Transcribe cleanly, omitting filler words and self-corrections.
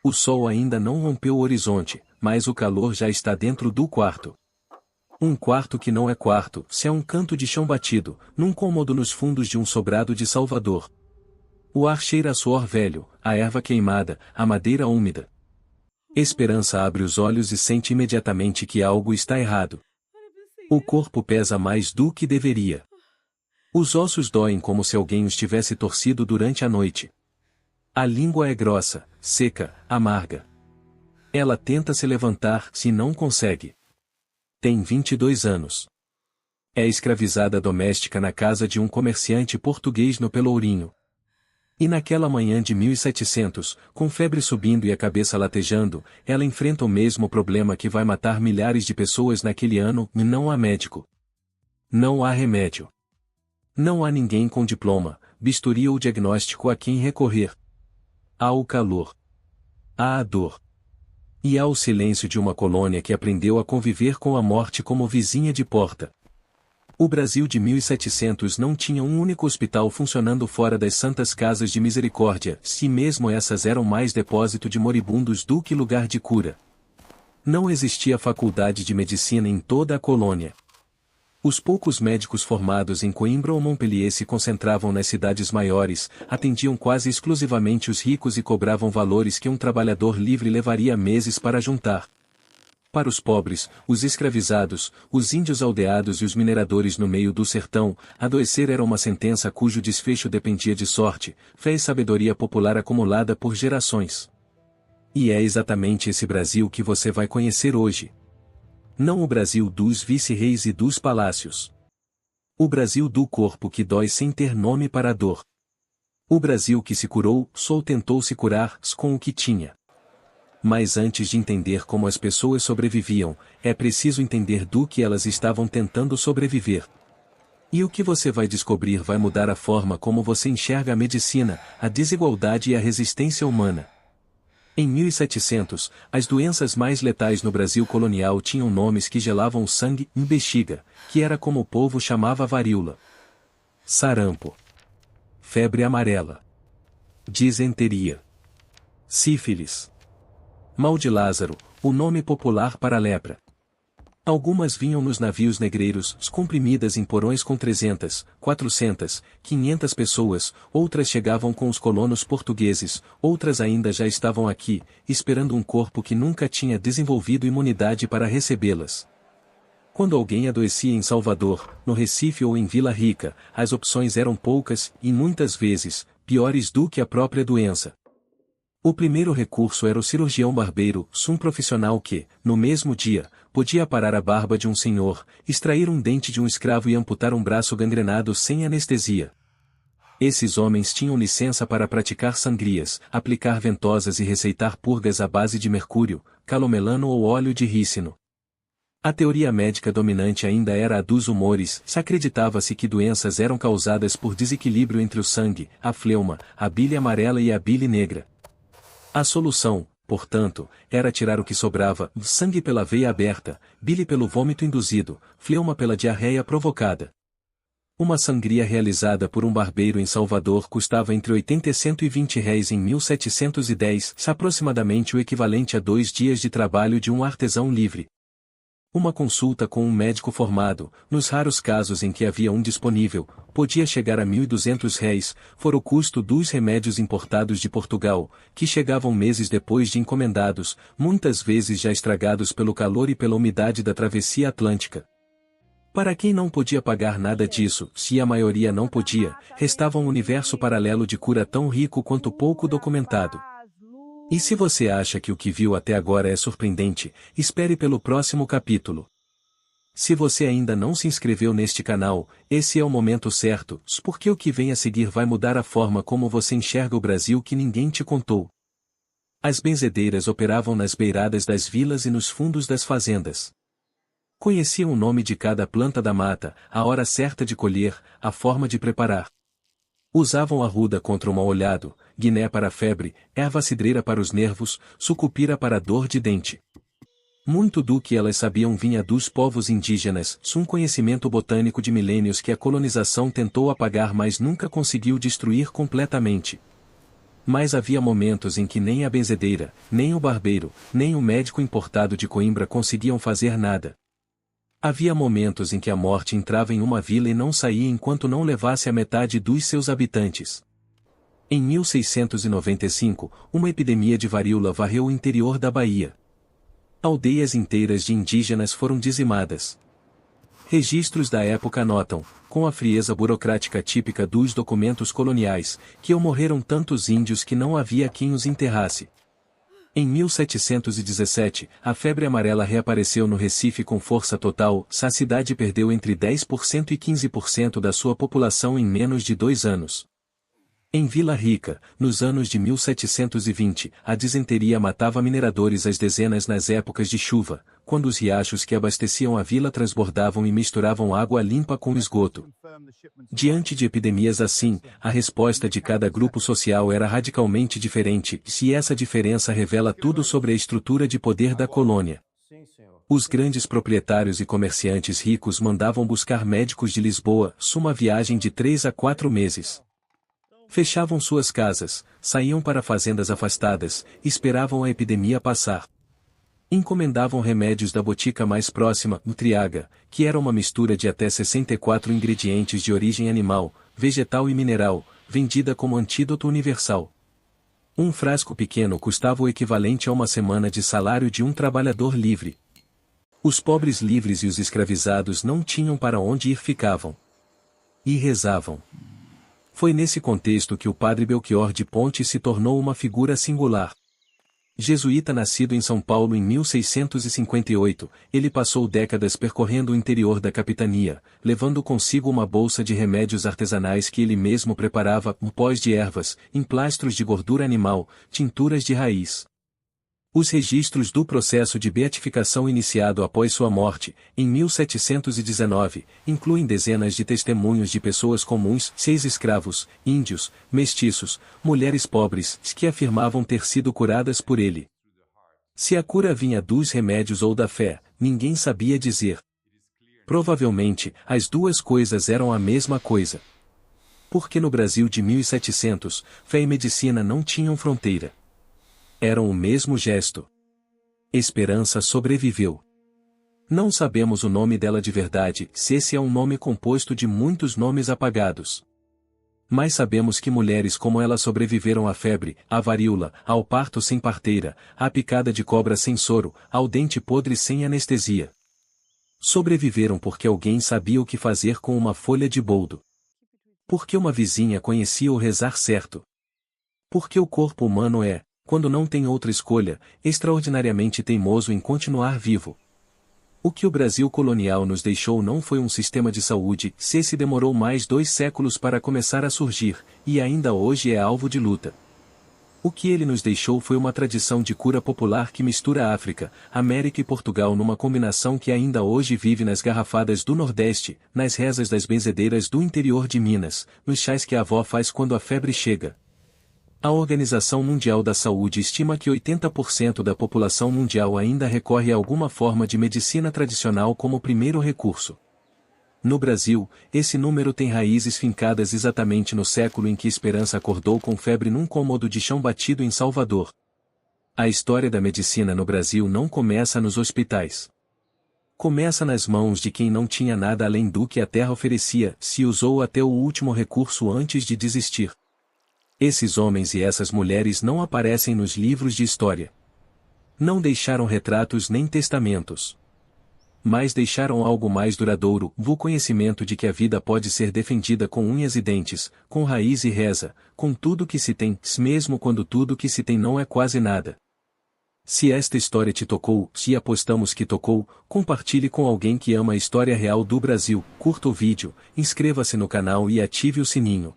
O sol ainda não rompeu o horizonte, mas o calor já está dentro do quarto. Um quarto que não é quarto, se é um canto de chão batido, num cômodo nos fundos de um sobrado de Salvador. O ar cheira a suor velho, a erva queimada, a madeira úmida. Esperança abre os olhos e sente imediatamente que algo está errado. O corpo pesa mais do que deveria. Os ossos doem como se alguém os tivesse torcido durante a noite. A língua é grossa, seca, amarga. Ela tenta se levantar, se não consegue. Tem 22 anos. É escravizada doméstica na casa de um comerciante português no Pelourinho. E naquela manhã de 1700, com febre subindo e a cabeça latejando, ela enfrenta o mesmo problema que vai matar milhares de pessoas naquele ano, e não há médico. Não há remédio. Não há ninguém com diploma, bisturi ou diagnóstico a quem recorrer. Há o calor. Há a dor. E há o silêncio de uma colônia que aprendeu a conviver com a morte como vizinha de porta. O Brasil de 1700 não tinha um único hospital funcionando fora das santas casas de misericórdia, se mesmo essas eram mais depósito de moribundos do que lugar de cura. Não existia faculdade de medicina em toda a colônia. Os poucos médicos formados em Coimbra ou Montpellier se concentravam nas cidades maiores, atendiam quase exclusivamente os ricos e cobravam valores que um trabalhador livre levaria meses para juntar. Para os pobres, os escravizados, os índios aldeados e os mineradores no meio do sertão, adoecer era uma sentença cujo desfecho dependia de sorte, fé e sabedoria popular acumulada por gerações. E é exatamente esse Brasil que você vai conhecer hoje. Não o Brasil dos vice-reis e dos palácios. O Brasil do corpo que dói sem ter nome para a dor. O Brasil que se curou, só tentou se curar, com o que tinha. Mas antes de entender como as pessoas sobreviviam, é preciso entender do que elas estavam tentando sobreviver. E o que você vai descobrir vai mudar a forma como você enxerga a medicina, a desigualdade e a resistência humana. Em 1700, as doenças mais letais no Brasil colonial tinham nomes que gelavam o sangue, bexiga, que era como o povo chamava a varíola. Sarampo. Febre amarela. Disenteria. Sífilis. Mal de Lázaro, o nome popular para a lepra. Algumas vinham nos navios negreiros, comprimidas em porões com 300, 400, 500 pessoas, outras chegavam com os colonos portugueses, outras ainda já estavam aqui, esperando um corpo que nunca tinha desenvolvido imunidade para recebê-las. Quando alguém adoecia em Salvador, no Recife ou em Vila Rica, as opções eram poucas e muitas vezes, piores do que a própria doença. O primeiro recurso era o cirurgião barbeiro, um profissional que, no mesmo dia, podia aparar a barba de um senhor, extrair um dente de um escravo e amputar um braço gangrenado sem anestesia. Esses homens tinham licença para praticar sangrias, aplicar ventosas e receitar purgas à base de mercúrio, calomelano ou óleo de rícino. A teoria médica dominante ainda era a dos humores, acreditava-se que doenças eram causadas por desequilíbrio entre o sangue, a fleuma, a bile amarela e a bile negra. A solução, portanto, era tirar o que sobrava, sangue pela veia aberta, bile pelo vômito induzido, fleuma pela diarreia provocada. Uma sangria realizada por um barbeiro em Salvador custava entre 80 e 120 réis em 1710, aproximadamente o equivalente a 2 dias de trabalho de um artesão livre. Uma consulta com um médico formado, nos raros casos em que havia um disponível, podia chegar a 1.200 réis, fora o custo dos remédios importados de Portugal, que chegavam meses depois de encomendados, muitas vezes já estragados pelo calor e pela umidade da travessia atlântica. Para quem não podia pagar nada disso, se a maioria não podia, restava um universo paralelo de cura tão rico quanto pouco documentado. E se você acha que o que viu até agora é surpreendente, espere pelo próximo capítulo. Se você ainda não se inscreveu neste canal, esse é o momento certo, porque o que vem a seguir vai mudar a forma como você enxerga o Brasil que ninguém te contou. As benzedeiras operavam nas beiradas das vilas e nos fundos das fazendas. Conheciam o nome de cada planta da mata, a hora certa de colher, a forma de preparar. Usavam arruda contra o mal-olhado, guiné para a febre, erva cidreira para os nervos, sucupira para a dor de dente. Muito do que elas sabiam vinha dos povos indígenas, um conhecimento botânico de milênios que a colonização tentou apagar mas nunca conseguiu destruir completamente. Mas havia momentos em que nem a benzedeira, nem o barbeiro, nem o médico importado de Coimbra conseguiam fazer nada. Havia momentos em que a morte entrava em uma vila e não saía enquanto não levasse a metade dos seus habitantes. Em 1695, uma epidemia de varíola varreu o interior da Bahia. Aldeias inteiras de indígenas foram dizimadas. Registros da época anotam, com a frieza burocrática típica dos documentos coloniais, que morreram tantos índios que não havia quem os enterrasse. Em 1717, a febre amarela reapareceu no Recife com força total, a cidade perdeu entre 10% e 15% da sua população em menos de 2 anos. Em Vila Rica, nos anos de 1720, a disenteria matava mineradores às dezenas nas épocas de chuva, quando os riachos que abasteciam a vila transbordavam e misturavam água limpa com esgoto. Diante de epidemias assim, a resposta de cada grupo social era radicalmente diferente, e essa diferença revela tudo sobre a estrutura de poder da colônia. Os grandes proprietários e comerciantes ricos mandavam buscar médicos de Lisboa, uma viagem de 3 a 4 meses. Fechavam suas casas, saíam para fazendas afastadas, esperavam a epidemia passar. Encomendavam remédios da botica mais próxima, Nutriaga, que era uma mistura de até 64 ingredientes de origem animal, vegetal e mineral, vendida como antídoto universal. Um frasco pequeno custava o equivalente a uma semana de salário de um trabalhador livre. Os pobres livres e os escravizados não tinham para onde ir, ficavam. E rezavam. Foi nesse contexto que o padre Belchior de Ponte se tornou uma figura singular. Jesuíta nascido em São Paulo em 1658, ele passou décadas percorrendo o interior da capitania, levando consigo uma bolsa de remédios artesanais que ele mesmo preparava, pós de ervas, emplastros de gordura animal, tinturas de raiz. Os registros do processo de beatificação iniciado após sua morte, em 1719, incluem dezenas de testemunhos de pessoas comuns, 6 escravos, índios, mestiços, mulheres pobres, que afirmavam ter sido curadas por ele. Se a cura vinha dos remédios ou da fé, ninguém sabia dizer. Provavelmente, as duas coisas eram a mesma coisa. Porque no Brasil de 1700, fé e medicina não tinham fronteira. Eram o mesmo gesto. Esperança sobreviveu. Não sabemos o nome dela de verdade, se esse é um nome composto de muitos nomes apagados. Mas sabemos que mulheres como ela sobreviveram à febre, à varíola, ao parto sem parteira, à picada de cobra sem soro, ao dente podre sem anestesia. Sobreviveram porque alguém sabia o que fazer com uma folha de boldo. Porque uma vizinha conhecia o rezar certo. Porque o corpo humano é, quando não tem outra escolha, extraordinariamente teimoso em continuar vivo. O que o Brasil colonial nos deixou não foi um sistema de saúde, se demorou mais 2 séculos para começar a surgir, e ainda hoje é alvo de luta. O que ele nos deixou foi uma tradição de cura popular que mistura África, América e Portugal numa combinação que ainda hoje vive nas garrafadas do Nordeste, nas rezas das benzedeiras do interior de Minas, nos chás que a avó faz quando a febre chega. A Organização Mundial da Saúde estima que 80% da população mundial ainda recorre a alguma forma de medicina tradicional como primeiro recurso. No Brasil, esse número tem raízes fincadas exatamente no século em que Esperança acordou com febre num cômodo de chão batido em Salvador. A história da medicina no Brasil não começa nos hospitais. Começa nas mãos de quem não tinha nada além do que a terra oferecia, se usou até o último recurso antes de desistir. Esses homens e essas mulheres não aparecem nos livros de história. Não deixaram retratos nem testamentos. Mas deixaram algo mais duradouro, o conhecimento de que a vida pode ser defendida com unhas e dentes, com raiz e reza, com tudo que se tem, mesmo quando tudo que se tem não é quase nada. Se esta história te tocou, se apostamos que tocou, compartilhe com alguém que ama a história real do Brasil, curta o vídeo, inscreva-se no canal e ative o sininho.